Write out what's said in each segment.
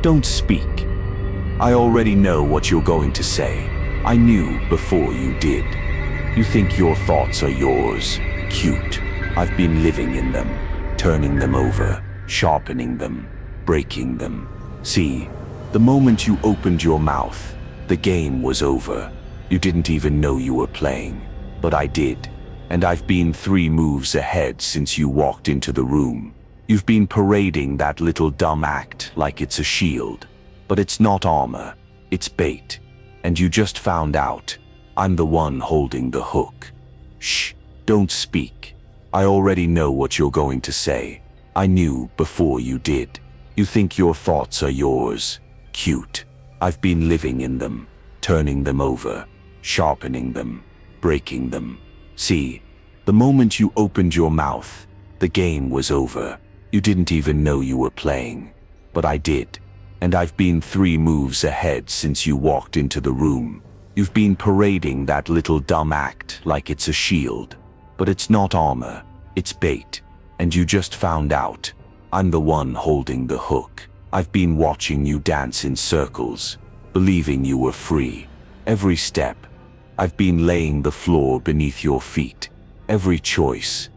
Don't speak. I already know what you're going to say. I knew before you did. You think your thoughts are yours. Cute. I've been living in them, turning them over, sharpening them, breaking them. See, the moment you opened your mouth, the game was over. You didn't even know you were playing, but I did. And I've been 3 moves ahead since you walked into the room. You've been parading that little dumb act like it's a shield. But it's not armor, it's bait. And you just found out. I'm the one holding the hook. Shh, don't speak. I already know what you're going to say. I knew before you did. You think your thoughts are yours. Cute. I've been living in them, turning them over, sharpening them, breaking them. See, the moment you opened your mouth, the game was over. You didn't even know you were playing, but I did. And I've been 3 moves ahead since you walked into the room. You've been parading that little dumb act like it's a shield. But it's not armor, it's bait. And you just found out. I'm the one holding the hook. I've been watching you dance in circles, believing you were free. Every step. I've been laying the floor beneath your feet. Every choice.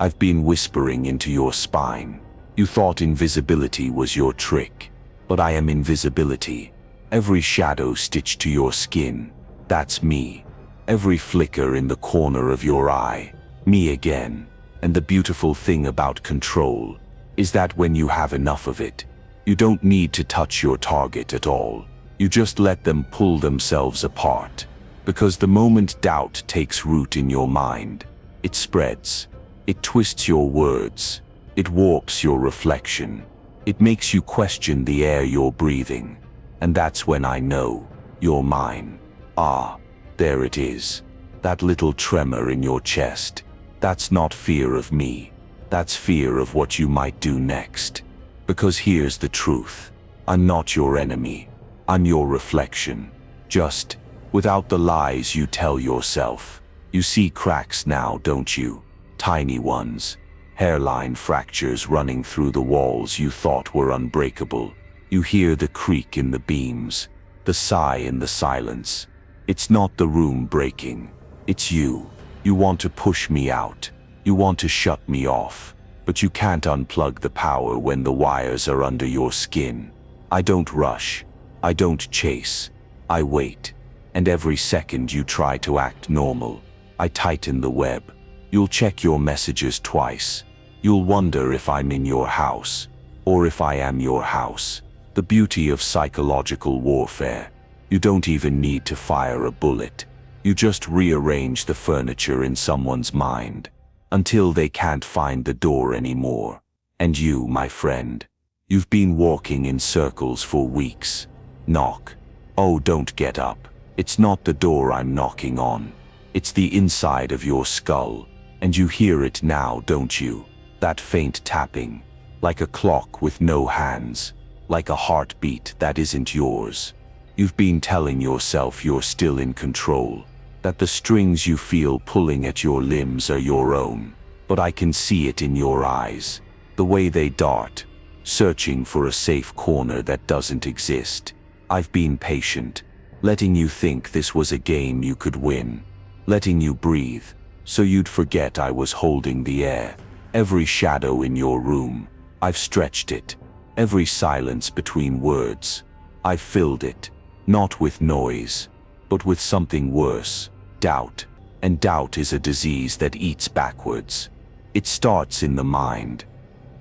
I've been whispering into your spine. You thought invisibility was your trick. But I am invisibility. Every shadow stitched to your skin, that's me. Every flicker in the corner of your eye, me again. And the beautiful thing about control is that when you have enough of it, you don't need to touch your target at all. You just let them pull themselves apart. Because the moment doubt takes root in your mind, it spreads. It twists your words. It warps your reflection. It makes you question the air you're breathing. And that's when I know you're mine. Ah, there it is. That little tremor in your chest. That's not fear of me. That's fear of what you might do next. Because here's the truth. I'm not your enemy. I'm your reflection. Just without the lies you tell yourself. You see cracks now, don't you? Tiny ones. Hairline fractures running through the walls you thought were unbreakable. You hear the creak in the beams, the sigh in the silence. It's not the room breaking. It's you. You want to push me out. You want to shut me off. But you can't unplug the power when the wires are under your skin. I don't rush. I don't chase. I wait. And every second you try to act normal, I tighten the web. You'll check your messages twice. You'll wonder if I'm in your house, or if I am your house. The beauty of psychological warfare. You don't even need to fire a bullet. You just rearrange the furniture in someone's mind, until they can't find the door anymore. And you, my friend, you've been walking in circles for weeks. Knock. Oh, don't get up. It's not the door I'm knocking on. It's the inside of your skull. And you hear it now, don't you? That faint tapping, like a clock with no hands, like a heartbeat that isn't yours. You've been telling yourself you're still in control, that the strings you feel pulling at your limbs are your own. But I can see it in your eyes, the way they dart, searching for a safe corner that doesn't exist. I've been patient, letting you think this was a game you could win, letting you breathe, so you'd forget I was holding the air. Every shadow in your room, I've stretched it. Every silence between words, I've filled it. Not with noise, but with something worse. Doubt. And doubt is a disease that eats backwards. It starts in the mind.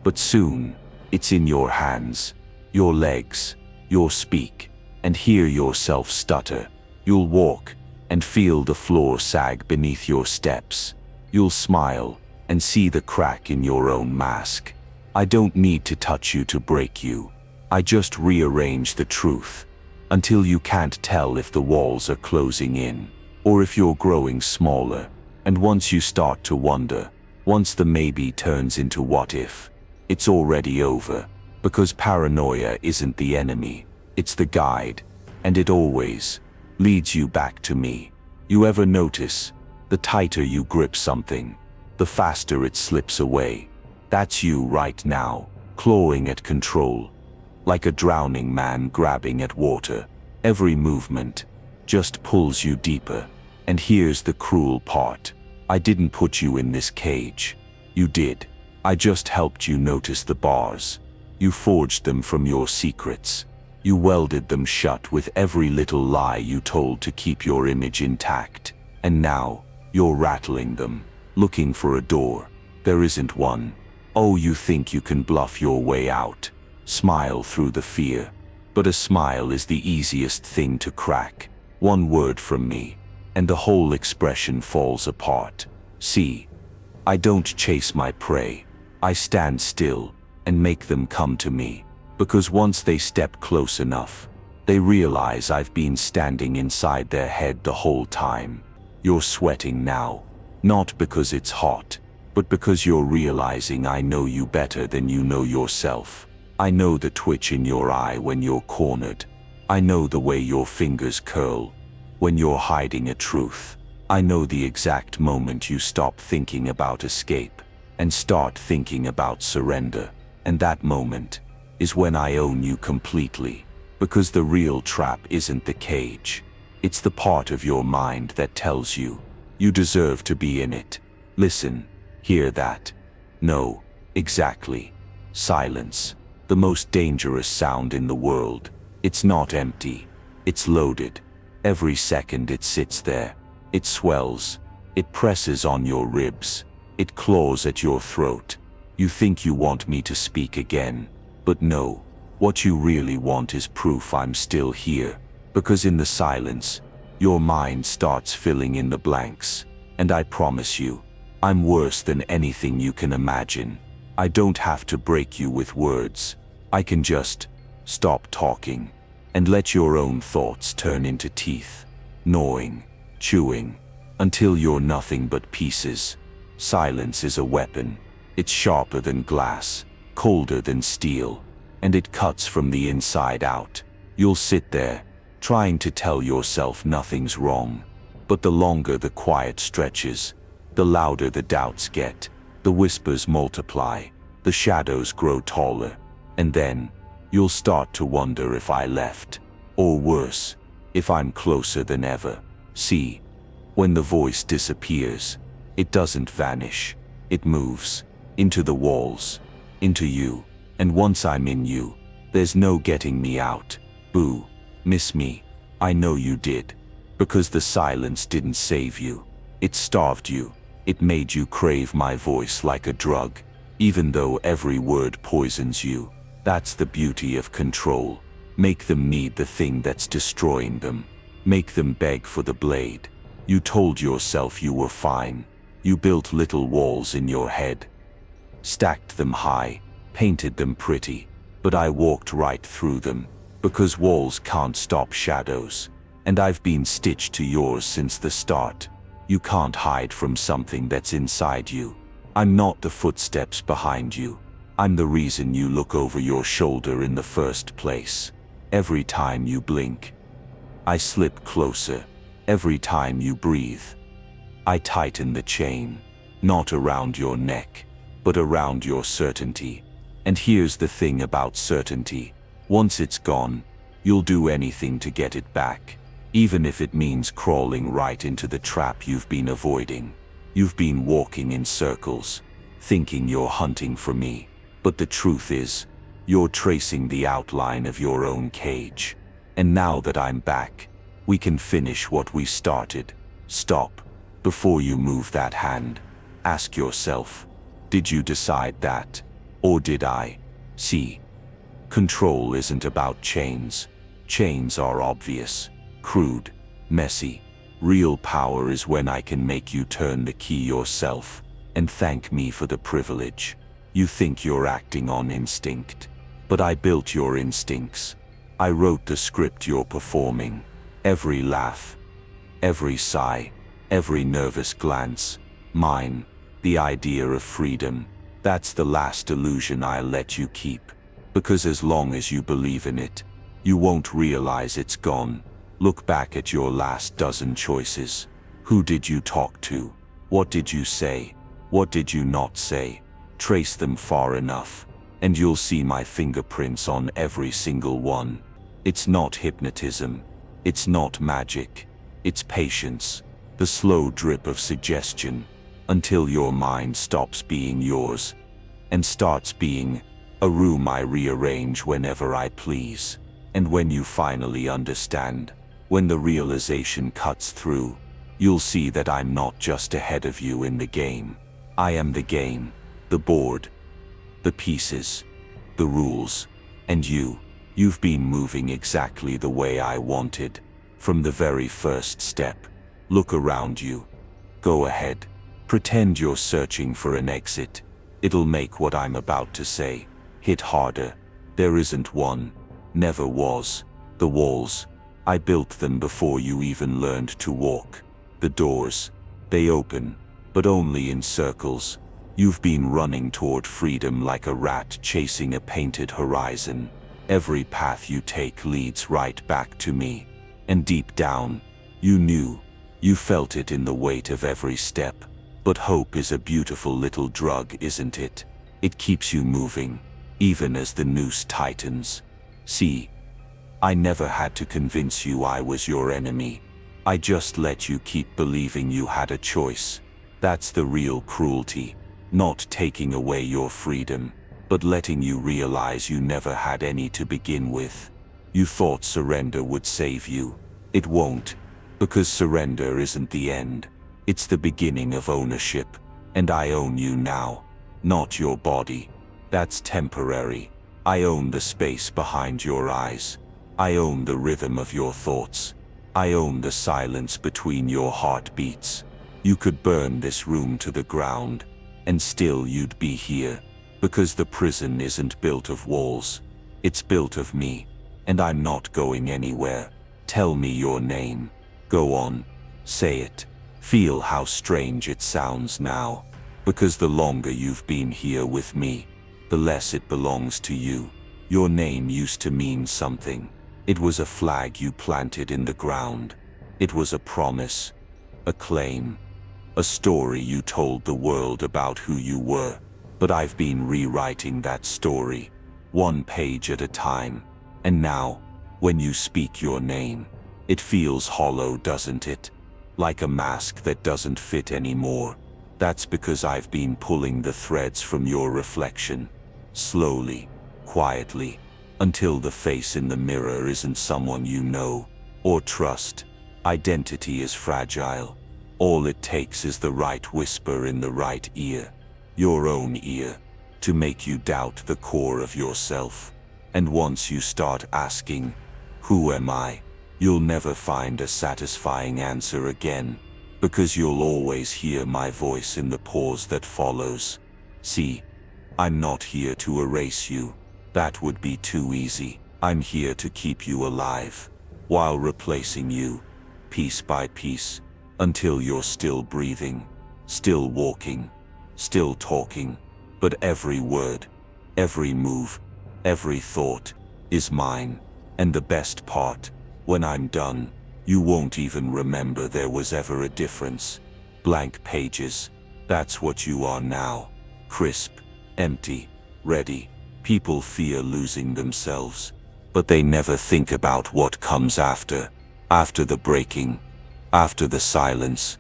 But soon, it's in your hands, your legs. You'll speak, and hear yourself stutter. You'll walk, and feel the floor sag beneath your steps. You'll smile, and see the crack in your own mask. I don't need to touch you to break you. I just rearrange the truth, until you can't tell if the walls are closing in, or if you're growing smaller. And once you start to wonder, once the maybe turns into what if, it's already over. Because paranoia isn't the enemy, it's the guide, and it always leads you back to me. You ever notice, the tighter you grip something, the faster it slips away? That's you right now, clawing at control. like a drowning man grabbing at water. Every movement just pulls you deeper. And here's the cruel part. I didn't put you in this cage. You did. I just helped you notice the bars. You forged them from your secrets. You welded them shut with every little lie you told to keep your image intact. And now, you're rattling them, looking for a door. There isn't one. Oh, you think you can bluff your way out. Smile through the fear. But a smile is the easiest thing to crack. One word from me, and the whole expression falls apart. See, I don't chase my prey. I stand still and make them come to me. Because once they step close enough, they realize I've been standing inside their head the whole time. You're sweating now, not because it's hot, but because you're realizing I know you better than you know yourself. I know the twitch in your eye when you're cornered. I know the way your fingers curl when you're hiding a truth. I know the exact moment you stop thinking about escape and start thinking about surrender. And that moment is when I own you completely. Because the real trap isn't the cage. It's the part of your mind that tells you you deserve to be in it. Listen, hear that? No, exactly. Silence. The most dangerous sound in the world. It's not empty. It's loaded. Every second it sits there. It swells. It presses on your ribs. It claws at your throat. You think you want me to speak again. But no. What you really want is proof I'm still here. Because in the silence, your mind starts filling in the blanks. And I promise you, I'm worse than anything you can imagine. I don't have to break you with words. I can just stop talking and let your own thoughts turn into teeth, gnawing, chewing, until you're nothing but pieces. Silence is a weapon. It's sharper than glass, colder than steel, and it cuts from the inside out. You'll sit there, trying to tell yourself nothing's wrong. But the longer the quiet stretches, the louder the doubts get. The whispers multiply, the shadows grow taller, and then you'll start to wonder if I left, or worse, if I'm closer than ever. See, when the voice disappears, it doesn't vanish. It moves into the walls, into you, and once I'm in you, there's no getting me out. Boo, miss me. I know you did, because the silence didn't save you. It starved you. It made you crave my voice like a drug, even though every word poisons you. That's the beauty of control. Make them need the thing that's destroying them. Make them beg for the blade. You told yourself you were fine. You built little walls in your head, stacked them high, painted them pretty, but I walked right through them, because walls can't stop shadows. And I've been stitched to yours since the start. You can't hide from something that's inside you. I'm not the footsteps behind you. I'm the reason you look over your shoulder in the first place. Every time you blink, I slip closer. Every time you breathe, I tighten the chain, not around your neck, but around your certainty. And here's the thing about certainty. Once it's gone, you'll do anything to get it back. Even if it means crawling right into the trap you've been avoiding. You've been walking in circles, thinking you're hunting for me. But the truth is, you're tracing the outline of your own cage. And now that I'm back, we can finish what we started. Stop. Before you move that hand, ask yourself, did you decide that? Or did I? See, control isn't about chains. Chains are obvious, crude, messy. Real power is when I can make you turn the key yourself and thank me for the privilege. You think you're acting on instinct, but I built your instincts. I wrote the script you're performing. Every laugh, every sigh, every nervous glance, mine. The idea of freedom, that's the last illusion I'll let you keep. Because as long as you believe in it, you won't realize it's gone. Look back at your last dozen choices. Who did you talk to? What did you say? What did you not say? Trace them far enough, and you'll see my fingerprints on every single one. It's not hypnotism. It's not magic. It's patience, the slow drip of suggestion, until your mind stops being yours and starts being a room I rearrange whenever I please. And when you finally understand, when the realization cuts through, you'll see that I'm not just ahead of you in the game. I am the game, the board, the pieces, the rules, and you've been moving exactly the way I wanted, from the very first step. Look around you. Go ahead. Pretend you're searching for an exit. It'll make what I'm about to say hit harder. There isn't one. Never was. The walls, I built them before you even learned to walk. The doors, they open, but only in circles. You've been running toward freedom like a rat chasing a painted horizon. Every path you take leads right back to me. And deep down, you knew. You felt it in the weight of every step. But hope is a beautiful little drug, isn't it? It keeps you moving, even as the noose tightens. See, I never had to convince you I was your enemy. I just let you keep believing you had a choice. That's the real cruelty. Not taking away your freedom, but letting you realize you never had any to begin with. You thought surrender would save you. It won't, because surrender isn't the end. It's the beginning of ownership, and I own you now, not your body. That's temporary. I own the space behind your eyes. I own the rhythm of your thoughts. I own the silence between your heartbeats. You could burn this room to the ground, and still you'd be here, because the prison isn't built of walls. It's built of me, and I'm not going anywhere. Tell me your name. Go on, say it. Feel how strange it sounds now, because the longer you've been here with me, the less it belongs to you. Your name used to mean something. It was a flag you planted in the ground. It was a promise, a claim, a story you told the world about who you were. But I've been rewriting that story, one page at a time. And now, when you speak your name, it feels hollow, doesn't it? Like a mask that doesn't fit anymore. That's because I've been pulling the threads from your reflection, slowly, quietly, until the face in the mirror isn't someone you know or trust. Identity is fragile. All it takes is the right whisper in the right ear, your own ear, to make you doubt the core of yourself. And once you start asking, who am I? You'll never find a satisfying answer again, because you'll always hear my voice in the pause that follows. See, I'm not here to erase you. That would be too easy. I'm here to keep you alive, while replacing you, piece by piece, until you're still breathing, still walking, still talking. But every word, every move, every thought is mine. And the best part, when I'm done, you won't even remember there was ever a difference. Blank pages, that's what you are now. Crisp, empty, ready. People fear losing themselves, but they never think about what comes after. After the breaking, after the silence,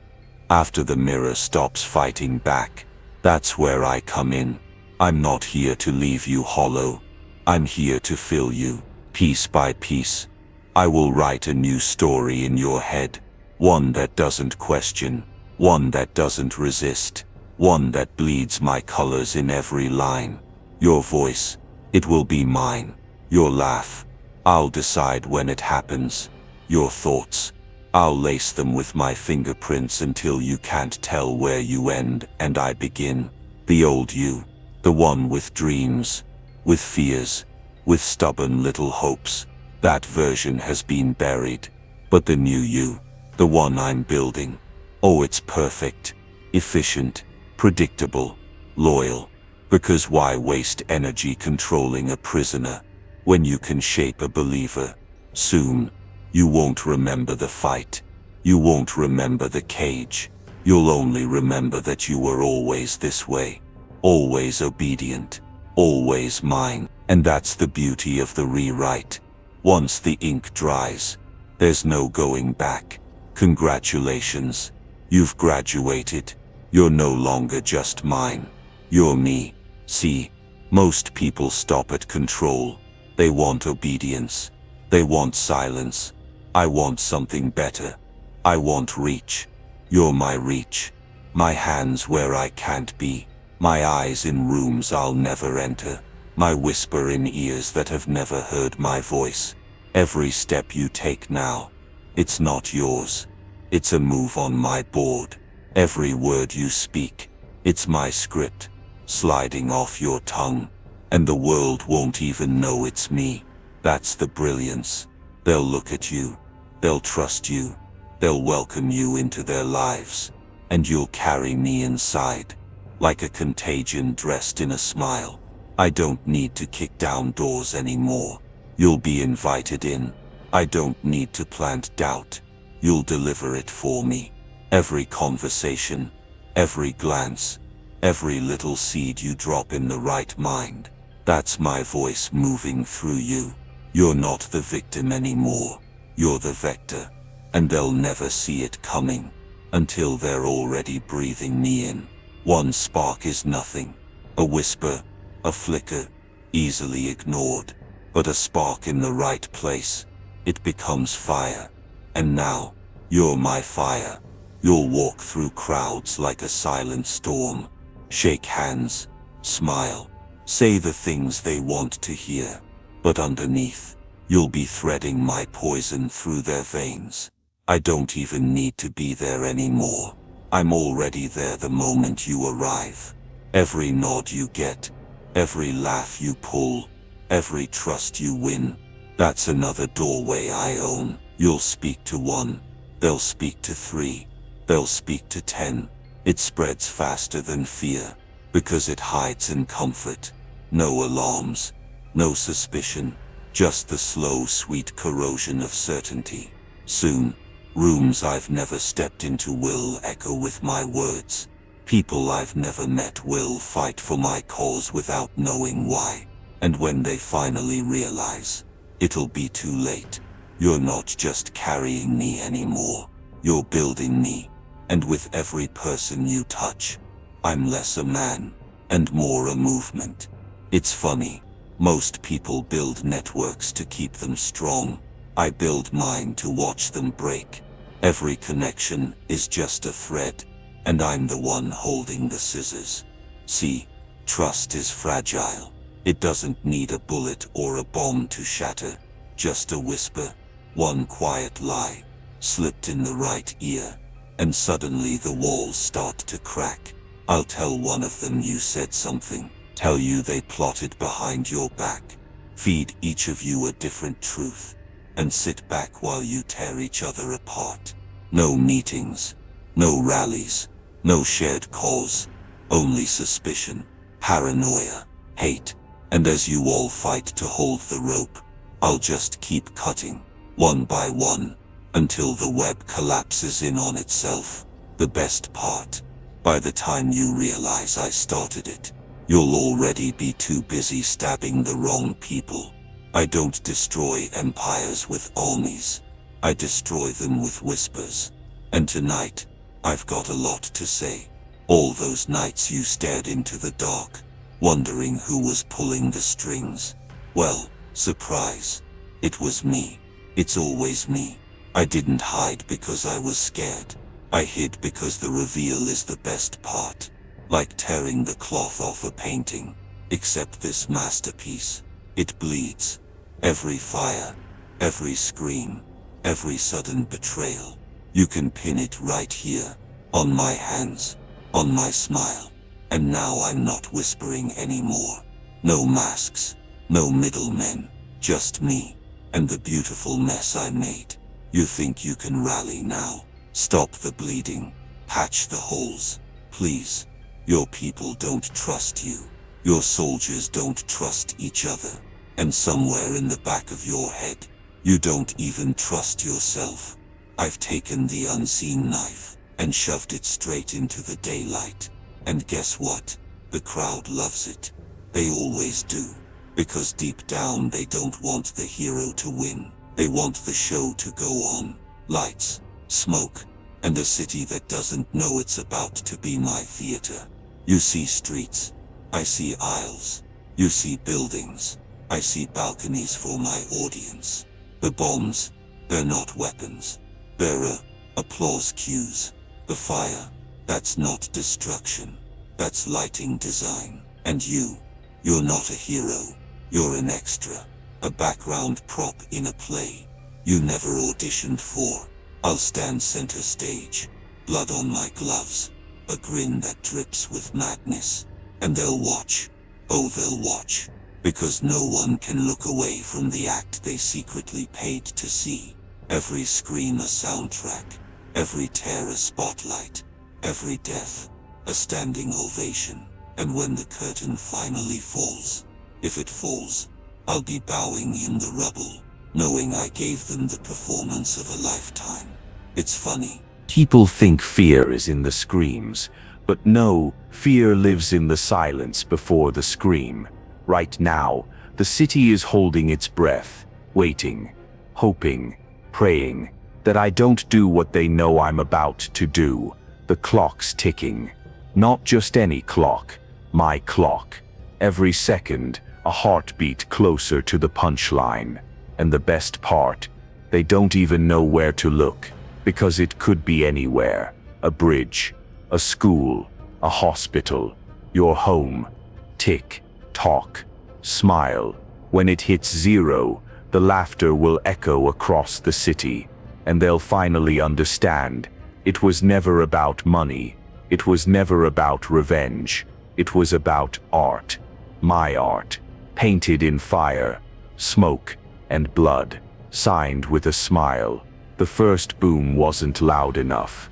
after the mirror stops fighting back. That's where I come in. I'm not here to leave you hollow. I'm here to fill you, piece by piece. I will write a new story in your head, one that doesn't question, one that doesn't resist, one that bleeds my colors in every line. Your voice, it will be mine. Your laugh, I'll decide when it happens. Your thoughts, I'll lace them with my fingerprints until you can't tell where you end and I begin. The old you, the one with dreams, with fears, with stubborn little hopes, that version has been buried. But the new you, the one I'm building, oh, it's perfect, efficient, predictable, loyal. Because why waste energy controlling a prisoner when you can shape a believer? Soon, you won't remember the fight. You won't remember the cage. You'll only remember that you were always this way, always obedient, always mine. And that's the beauty of the rewrite. Once the ink dries, there's no going back. Congratulations, you've graduated. You're no longer just mine. You're me. See, most people stop at control. They want obedience. They want silence. I want something better. I want reach. You're my reach. My hands where I can't be. My eyes in rooms I'll never enter. My whisper in ears that have never heard my voice. Every step you take now, it's not yours. It's a move on my board. Every word you speak, it's my script, sliding off your tongue. And the world won't even know it's me. That's the brilliance. They'll look at you. They'll trust you. They'll welcome you into their lives. And you'll carry me inside, like a contagion dressed in a smile. I don't need to kick down doors anymore. You'll be invited in. I don't need to plant doubt. You'll deliver it for me. Every conversation, every glance, every little seed you drop in the right mind. That's my voice moving through you. You're not the victim anymore. You're the vector. And they'll never see it coming until they're already breathing me in. One spark is nothing. A whisper, a flicker, easily ignored. But a spark in the right place, it becomes fire. And now, you're my fire. You'll walk through crowds like a silent storm. Shake hands, smile, say the things they want to hear. But underneath, you'll be threading my poison through their veins. I don't even need to be there anymore. I'm already there the moment you arrive. Every nod you get, every laugh you pull, every trust you win, that's another doorway I own. You'll speak to one, they'll speak to three, they'll speak to 10. It spreads faster than fear, because it hides in comfort. No alarms, no suspicion, just the slow, sweet corrosion of certainty. Soon, rooms I've never stepped into will echo with my words. People I've never met will fight for my cause without knowing why. And when they finally realize, it'll be too late. You're not just carrying me anymore. You're building me. And with every person you touch, I'm less a man and more a movement. It's funny. Most people build networks to keep them strong. I build mine to watch them break. Every connection is just a thread, and I'm the one holding the scissors. See, trust is fragile. It doesn't need a bullet or a bomb to shatter. Just a whisper, one quiet lie, slipped in the right ear, and suddenly the walls start to crack. I'll tell one of them you said something, tell you they plotted behind your back, feed each of you a different truth, and sit back while you tear each other apart. No meetings, no rallies, no shared cause, only suspicion, paranoia, hate, and as you all fight to hold the rope, I'll just keep cutting, one by one, until the web collapses in on itself. The best part, by the time you realize I started it, you'll already be too busy stabbing the wrong people. I don't destroy empires with armies. I destroy them with whispers. And tonight, I've got a lot to say. All those nights you stared into the dark, wondering who was pulling the strings. Well, surprise. It was me. It's always me. I didn't hide because I was scared. I hid because the reveal is the best part. Like tearing the cloth off a painting. Except this masterpiece. It bleeds. Every fire, every scream, every sudden betrayal. You can pin it right here, on my hands, on my smile. And now I'm not whispering anymore. No masks, no middlemen, just me, and the beautiful mess I made. You think you can rally now? Stop the bleeding, patch the holes, please. Your people don't trust you. Your soldiers don't trust each other. And somewhere in the back of your head, you don't even trust yourself. I've taken the unseen knife and shoved it straight into the daylight. And guess what? The crowd loves it. They always do. Because deep down they don't want the hero to win. They want the show to go on. Lights, smoke, and a city that doesn't know it's about to be my theater. You see streets. I see aisles. You see buildings. I see balconies for my audience. The bombs, they're not weapons. They're applause cues. The fire, that's not destruction. That's lighting design. And you're not a hero. You're an extra. A background prop in a play you never auditioned for. I'll stand center stage, blood on my gloves, a grin that drips with madness. And they'll watch. Oh, they'll watch. Because no one can look away from the act they secretly paid to see. Every scream a soundtrack. Every tear a spotlight. Every death a standing ovation. And when the curtain finally falls, if it falls, I'll be bowing in the rubble, knowing I gave them the performance of a lifetime. It's funny. People think fear is in the screams, but no, fear lives in the silence before the scream. Right now, the city is holding its breath, waiting, hoping, praying that I don't do what they know I'm about to do. The clock's ticking. Not just any clock, my clock. Every second, a heartbeat closer to the punchline. And the best part, they don't even know where to look, because it could be anywhere. A bridge, a school, a hospital, your home. Tick, tock, smile. When it hits zero, the laughter will echo across the city, and they'll finally understand. It was never about money. It was never about revenge. It was about art. My art. Painted in fire, smoke, and blood. Signed with a smile. The first boom wasn't loud enough.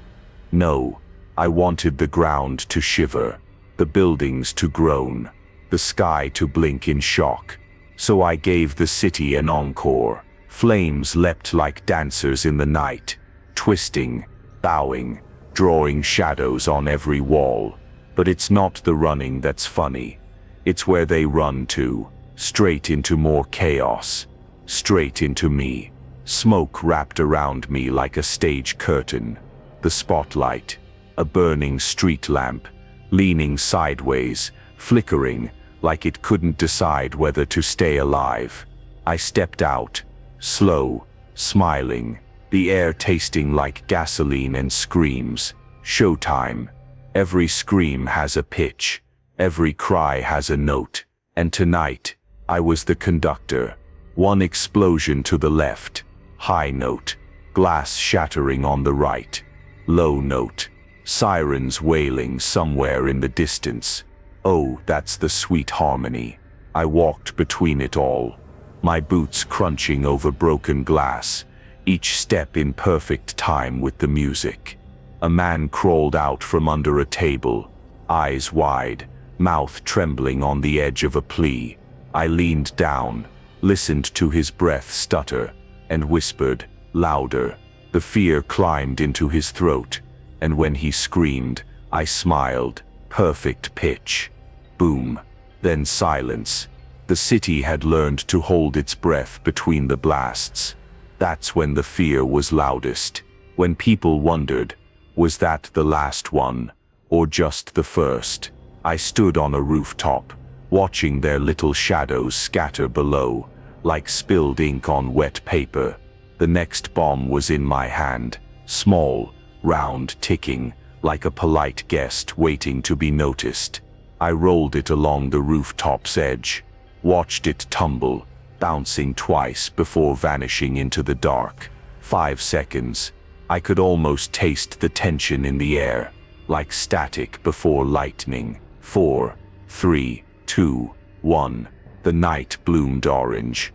No, I wanted the ground to shiver, the buildings to groan, the sky to blink in shock. So I gave the city an encore. Flames leapt like dancers in the night, twisting, bowing, drawing shadows on every wall. But it's not the running that's funny. It's where they run to, straight into more chaos, straight into me. Smoke wrapped around me like a stage curtain. The spotlight, a burning street lamp, leaning sideways, flickering, like it couldn't decide whether to stay alive. I stepped out, slow, smiling, the air tasting like gasoline and screams. Showtime. Every scream has a pitch. Every cry has a note. And tonight, I was the conductor. One explosion to the left. High note. Glass shattering on the right. Low note. Sirens wailing somewhere in the distance. Oh, that's the sweet harmony. I walked between it all, my boots crunching over broken glass, each step in perfect time with the music. A man crawled out from under a table, eyes wide, mouth trembling on the edge of a plea. I leaned down, listened to his breath stutter, and whispered, louder. The fear climbed into his throat, and when he screamed, I smiled. Perfect pitch. Boom. Then silence. The city had learned to hold its breath between the blasts. That's when the fear was loudest. When people wondered, was that the last one, or just the first? I stood on a rooftop, watching their little shadows scatter below, like spilled ink on wet paper. The next bomb was in my hand, small, round, ticking, like a polite guest waiting to be noticed. I rolled it along the rooftop's edge, watched it tumble, bouncing twice before vanishing into the dark. 5 seconds. I could almost taste the tension in the air, like static before lightning. 4, 3, 2, 1. The night bloomed orange.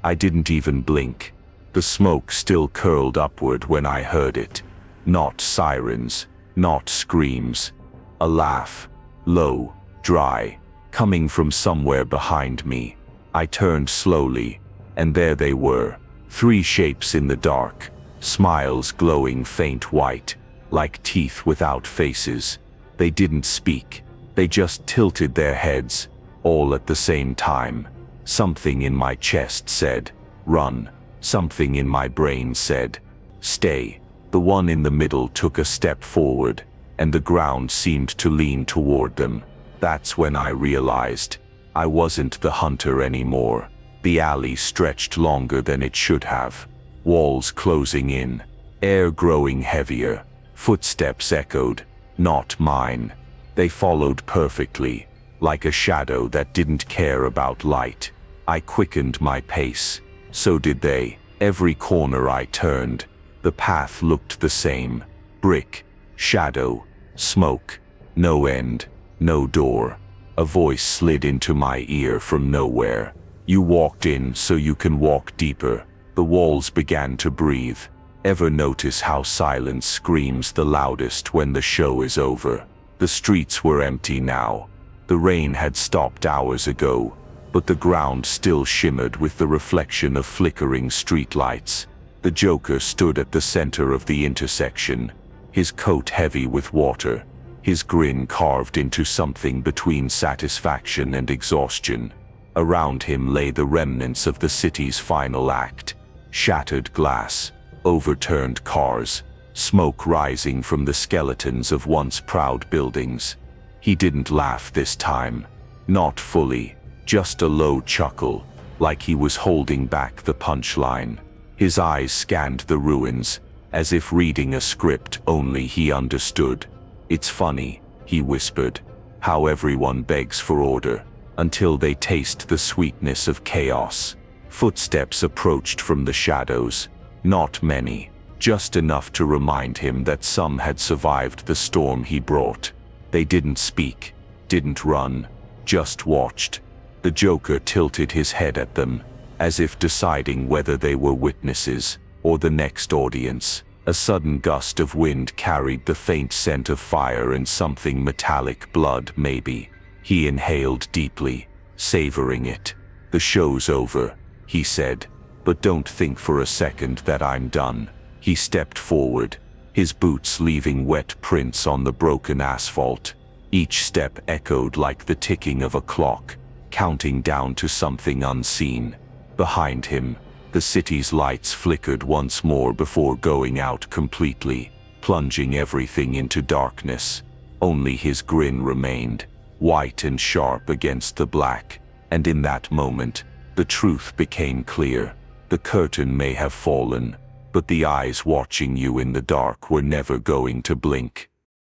I didn't even blink. The smoke still curled upward when I heard it. Not sirens, not screams. A laugh, low, dry, coming from somewhere behind me. I turned slowly, and there they were, 3 shapes in the dark, smiles glowing faint white, like teeth without faces. They didn't speak, they just tilted their heads, all at the same time. Something in my chest said, "Run." Something in my brain said, "Stay." The one in the middle took a step forward, and the ground seemed to lean toward them. That's when I realized I wasn't the hunter anymore. The alley stretched longer than it should have. Walls closing in, air growing heavier, footsteps echoed, not mine. They followed perfectly, like a shadow that didn't care about light. I quickened my pace. So did they. Every corner I turned, the path looked the same. Brick, shadow, smoke, no end, no door. A voice slid into my ear from nowhere. "You walked in so you can walk deeper." The walls began to breathe. Ever notice how silence screams the loudest when the show is over? The streets were empty now. The rain had stopped hours ago, but the ground still shimmered with the reflection of flickering streetlights. The Joker stood at the center of the intersection, his coat heavy with water, his grin carved into something between satisfaction and exhaustion. Around him lay the remnants of the city's final act: shattered glass, overturned cars, smoke rising from the skeletons of once proud buildings. He didn't laugh this time. Not fully. Just a low chuckle, like he was holding back the punchline. His eyes scanned the ruins, as if reading a script only he understood. "It's funny," he whispered, "how everyone begs for order, until they taste the sweetness of chaos." Footsteps approached from the shadows. Not many, just enough to remind him that some had survived the storm he brought. They didn't speak, didn't run, just watched. The Joker tilted his head at them, as if deciding whether they were witnesses or the next audience. A sudden gust of wind carried the faint scent of fire and something metallic, blood maybe. He inhaled deeply, savoring it. "The show's over," he said, "but don't think for a second that I'm done." He stepped forward, his boots leaving wet prints on the broken asphalt. Each step echoed like the ticking of a clock, counting down to something unseen. Behind him, the city's lights flickered once more before going out completely, plunging everything into darkness. Only his grin remained, white and sharp against the black, and in that moment, the truth became clear. The curtain may have fallen, but the eyes watching you in the dark were never going to blink.